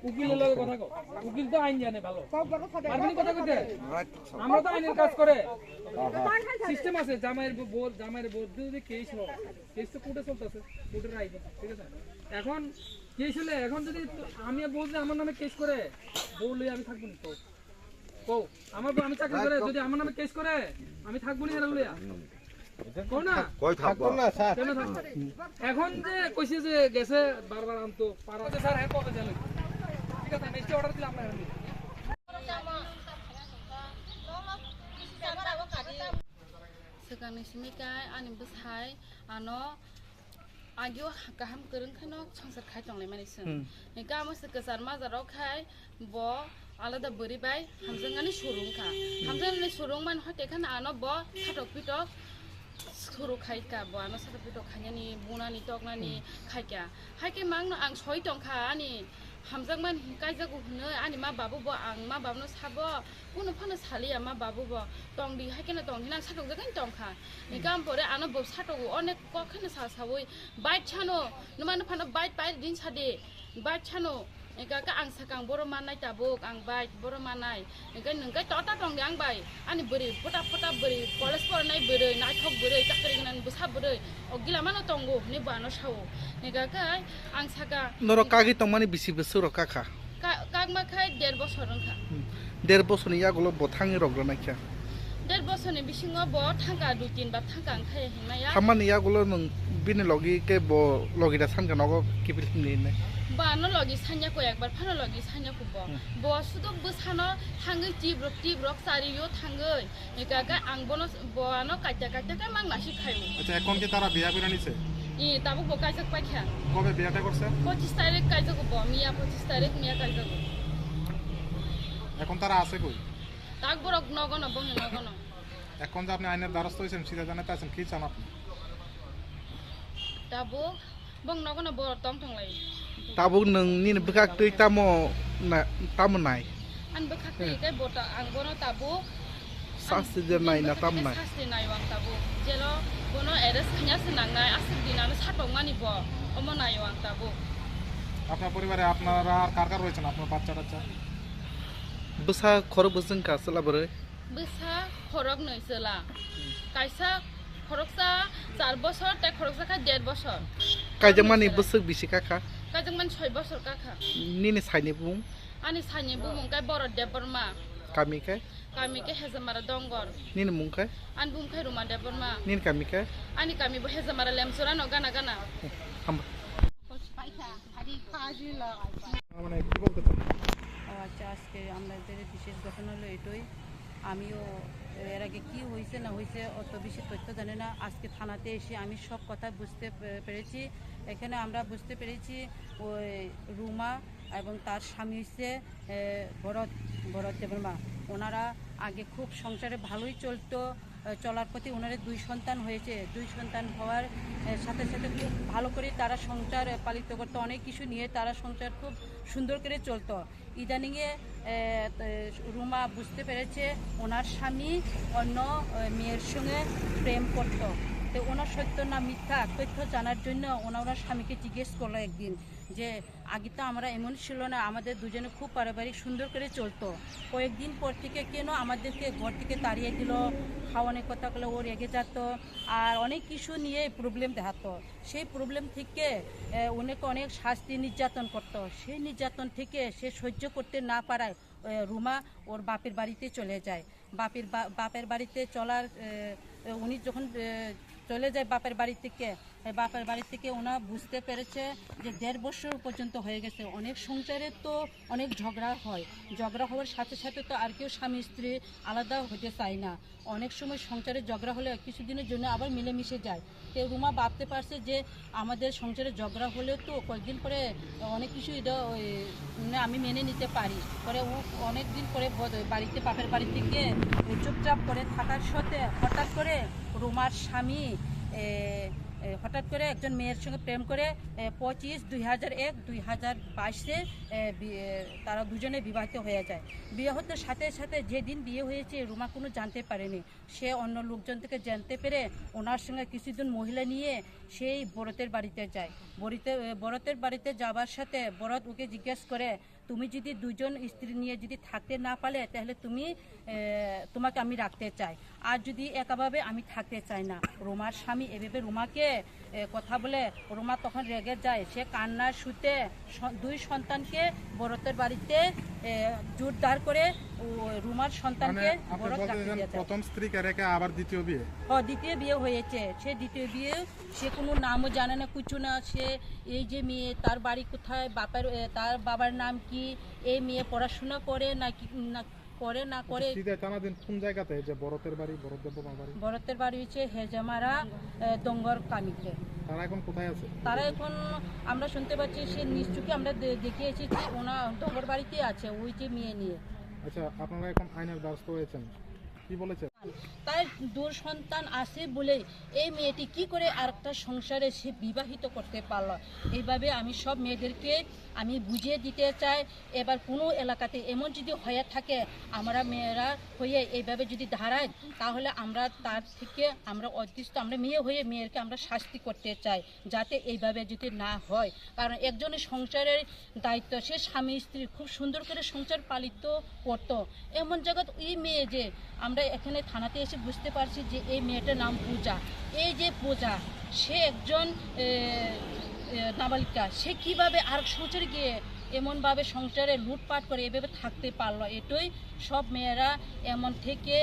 উকিলের লগে কথা কও উকিল তো আইন জানে ভালো পারবেন কথা কইতে আমরা তো আইনের কাজ করে সিস্টেম আছে জামাইয়ের বোর যদি কেস হয় কেস তো কোর্টে চলতেছে কোর্টের রায় ঠিক আছে এখন কেস হলে এখন যদি আমি বলছি আমার নামে কেস করে বললে আমি থাকবো না তো কও আমার আমি চাকরি করে যদি আমার নামে কেস করে আমি থাকবো না এরা লইয়া কোন না কই থাকবো না স্যার কেন থাকবো এখন যে কইছে যে গেছে বারবার আনতো পারাতে স্যার এর কবে জানো ঠিক আছে নেক্সট অর্ডার দিলাম আমরা Sekarang ini kan ane besar, ano, agio kaham kereng kano changsar kai tong le manis. Nika amo sekesar mazar okai, bo alada beri bay, hamzeng ani surung ka. Hamzeng ani surung man hote kan ano bo satok pitok. Suruh kai ka, bo ano satok pitok kanya ni buna ni tok na ni kai ka. Hai ke mang no ang soi tong ka ani. Hamzeng man kai jago hune ani ma babu bo ang ma babu no sabo. Uno pana sali ya ma babu bo tong di hai kena tong hina satok jagan tong ka. Nikam pore ano bo satok onek ko kena sawoi bait chano numano pana bait din sade bait chano ega ka ang sakang boro manai tabuk ang bait boro manai ega nengkai tota tong di ang bai ani beri pota beri college por nai beri nai thok beri chakri nan busa beri ogila mano tongo ni bano sawo ega ka ang saka noro kagi tongmani bisi besur kaka kag ma khai 1.5 বছর ka 1.5 বছর ইয়াগুলো বথাঙি রগ্র নাকি 1.5 বছরনি বিসিङो ब थांगा 2-3 बार थांगा खाय हिमाया खामानि यागुलो नों बिनि लगी के ब लगिदा सानगा नगो किबिलनि ने ba no logi sanya ko ekbar phano logi sanya ko bo sudo busano thangai tibrok sariyo thangai ekaga angbono bo ano kaita ka mang nasi খায়ো আচ্ছা এখন কি তারা বিয়া করে নিছে তাবো bo kaijak paikha কবে বিয়াটা করছে 25 তারিখ kaijak bo miya 25 তারিখ miya kaijak এখন তারা আছে কই tak borok nogono bong nogono এখন যে আপনি আইনের দ্বারস্থ হইছেন সেটা জানাতে আছেন কি চান আপনি tabo bong nogono bo tong lai Tabuk नोंनि बखाक तै तामो ना तामनाय an bekak tei kai bota ang bono tabo सासि जनाय ना तामनाय सासि नाय wang tabo jelo bono eres khanya senangnai asik dinano satok mani bo omo nay wang tabo আপনার পরিবারে আপনারা আর কার কার রয়েছেন আপনার বাচ্চা টাচ্চা बसा खर बजों कासला बरे Bwsa khorok noi sela kaisa khoroksa 4 বছর তে khoroksa ka 1.5 বছর काइजामानि बसक बिसि काका kajangman 6 বছর kaka निनि साइनि बुं ani sanye bumung kai borot deborma कामिकाय kami ke Hezamara Dongor निनि मुंकाय an bum kai rumah deborma निनि कामिकाय ani kami bo Hezamara lemsura no gana हम মানে কি বলতে চান আচ্ছা আজকে আমাদের বিশেষ ঘটনা হলো এটাই আমিও এর আগে কি হয়েছে না হয়েছে অত বেশি তথ্য জানি না আজকে থানাতে এসে আমি সব কথা বুঝতে পেরেছি এখানে আমরা বুঝতে পেরেছি ওই রুমা এবং তার স্বামী হচ্ছে ভরত দেবর্মা ওনারা আগে খুব সংসারে ভালোই চলতো চলার প্রতি ওনাদের 2 সন্তান হয়েছে 2 সন্তান হওয়ার সাথে সাথে খুব ভালো করে তারা সংসার পালিত করতো অনেক কিছু নিয়ে তারা সংসার খুব সুন্দর করে চলতো ইদানিংয়ে রুমা বুঝতে পেরেছে ওনার স্বামী অন্য মেয়ের সঙ্গে প্রেম করত তো ওনার সত্য না মিথ্যা তথ্য জানার জন্য ওনার স্বামীকে জিজ্ঞেস করলো একদিন যে আগে তো আমরা এমন ছিল না আমাদের দুজনে খুব পারিবারিক সুন্দর করে চলতো কয়েকদিন পর থেকে কেন আমাদেরকে ঘর থেকে তাড়িয়ে দিল খাওয়ানোর কথা বলে ও রেগে যেত আর অনেক কিছু নিয়ে প্রবলেম দেখাতো সেই প্রবলেম থেকে অনেক শাস্তি নির্যাতন করতো সেই নির্যাতন থেকে সে সহ্য করতে না পারায় রুমা ওর বাপের বাড়িতে চলে যায় বাপের বাড়িতে চলার উনি যখন চলে যায় বাপের বাড়ি থেকে ওনা বুঝতে পেরেছে যে 1.5 বছর পর্যন্ত হয়ে গেছে অনেক সংসারে তো অনেক ঝগড়া হওয়ার সাথে সাথে তো আর কেউ স্বামী স্ত্রী আলাদা হতে চায় না অনেক সময় সংসারে ঝগড়া হলে কিছুদিনের জন্য আবার মিলেমিশে যায় তো রুমা ভাবতে পারছে যে আমাদের সংসারে ঝগড়া হলেও তো কয়েকদিন পরে অনেক কিছু এটা আমি মেনে নিতে পারি পরে ও অনেক দিন পরে বাড়িতে বাপের বাড়ি থেকে চুপচাপ করে থাকার সাথে হঠাৎ করে রুমার স্বামী হঠাৎ করে একজন মেয়ের সঙ্গে প্রেম করে 25/2001-2022-এ তারা দুজনে বিবাহিত হয়ে যায় বিয়ে হতে সাথে সাথে যেদিন বিয়ে হয়েছে রুমা কোনো জানতে পারেনি সে অন্য লোকজন থেকে জানতে পেরে ওনার সঙ্গে কিছুদিন মহিলা নিয়ে সেই বরতের বাড়িতে যায়। বরতের বাড়িতে যাবার সাথে বরত ওকে জিজ্ঞেস করে, তুমি যদি দুজন স্ত্রী নিয়ে যদি থাকতে না পারে তাহলে তোমাকে আমি রাখতে চাই, আর যদি একাভাবে আমি থাকতে চাই না। রুমার স্বামী এভাবে রুমাকে কথা বলে রুমা তখন রেগে যায়। সে কান্নার সুতে 2 সন্তানকে বরতের বাড়িতে জোরদার করে রুমার সন্তানকে বরত রাখতে দিয়েছে। প্রথম স্ত্রীকে রেখে আবার দ্বিতীয় বিয়ে? দ্বিতীয় বিয়ে হয়েছে। সে দ্বিতীয় বিয়ে সে কোনো নামও জানে না, কিছু না। সে এই যে মেয়ে, তার বাড়ি কোথায়, তার বাবার নাম কি, এই মেয়ে পড়াশোনা করে না করে না করে। কোন জায়গাতে যে বরতের বাড়ি? বরতের বাড়ি হচ্ছে হেজামারা, দঙ্গর, কামিতে। তারা এখন কোথায় আছে? তারা এখন আমরা শুনতে পাচ্ছি সে নিশ্চয়ই আমরা দেখে এসেছি ওনা দঙ্গর বাড়িতেই আছে, ওই যে মেয়ে নিয়ে। আচ্ছা, আপনারা এখন আইনের দ্বারস্থ হয়েছেন, কি বলেছে? তার 2 সন্তান আছে বলে এই মেয়েটি কি করে আরেকটা সংসারে সে বিবাহিত করতে পারল। এইভাবে আমি সব মেয়েদেরকে আমি বুঝিয়ে দিতে চাই। এবার কোনো এলাকাতে এমন যদি হয়ে থাকে, আমরা মেয়েরা হয়ে এইভাবে যদি দাঁড়াই, তাহলে আমরা তার থেকে আমরা অদৃষ্ট, আমরা মেয়ে হয়ে মেয়েরকে আমরা শাস্তি করতে চাই, যাতে এইভাবে যদি না হয়। কারণ একজনের সংসারের দায়িত্ব, সে স্বামী স্ত্রী খুব সুন্দর করে সংসার পালিত করত। এমন জায়গায় এই মেয়ে যে আমরা এখানে থানাতে এসে বুঝতে পারছি যে এই মেয়েটার নাম পূজা। এই যে পূজা, সে একজন নাবালিকা, সে কিভাবে আর সংসারে গিয়ে এমনভাবে সংসারে লুটপাট করে এভাবে থাকতে পারলো। এটাই সব মেয়েরা এমন থেকে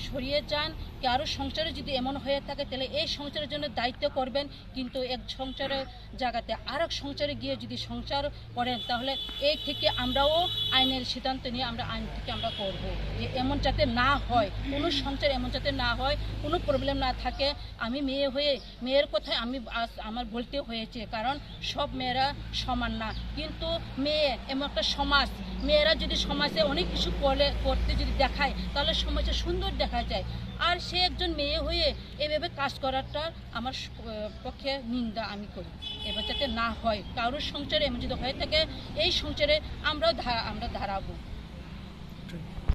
সরিয়ে যান। কারো সংসারে যদি এমন হয়ে থাকে তাহলে এই সংসারের জন্য দায়িত্ব করবেন, কিন্তু এক সংসারের জায়গাতে আরেক সংসারে গিয়ে যদি সংসার করেন, তাহলে এই থেকে আমরাও আইনের সিদ্ধান্ত নিয়ে আমরা আইন থেকে আমরা করব যে এমন যাতে না হয়, কোনো সংসার এমন যাতে না হয়, কোনো প্রবলেম না থাকে। আমি মেয়ে হয়ে মেয়ের কথায় আমি আমার বলতে হয়েছে, কারণ সব মেয়েরা সমান না। কিন্তু মেয়ে এমন একটা সমাজ, মেয়েরা যদি সমাজে অনেক কিছু করতে যদি দেখায়, তাহলে সমাজে সুন্দর দেখা যায়। আর সে একজন মেয়ে হয়ে এভাবে কাজ করাটা আমার পক্ষে নিন্দা আমি করি। এবার যাতে না হয়, কারোর সংসারে এমন যদি হয়ে থাকে, এই সংসারে আমরা দাঁড়াবো।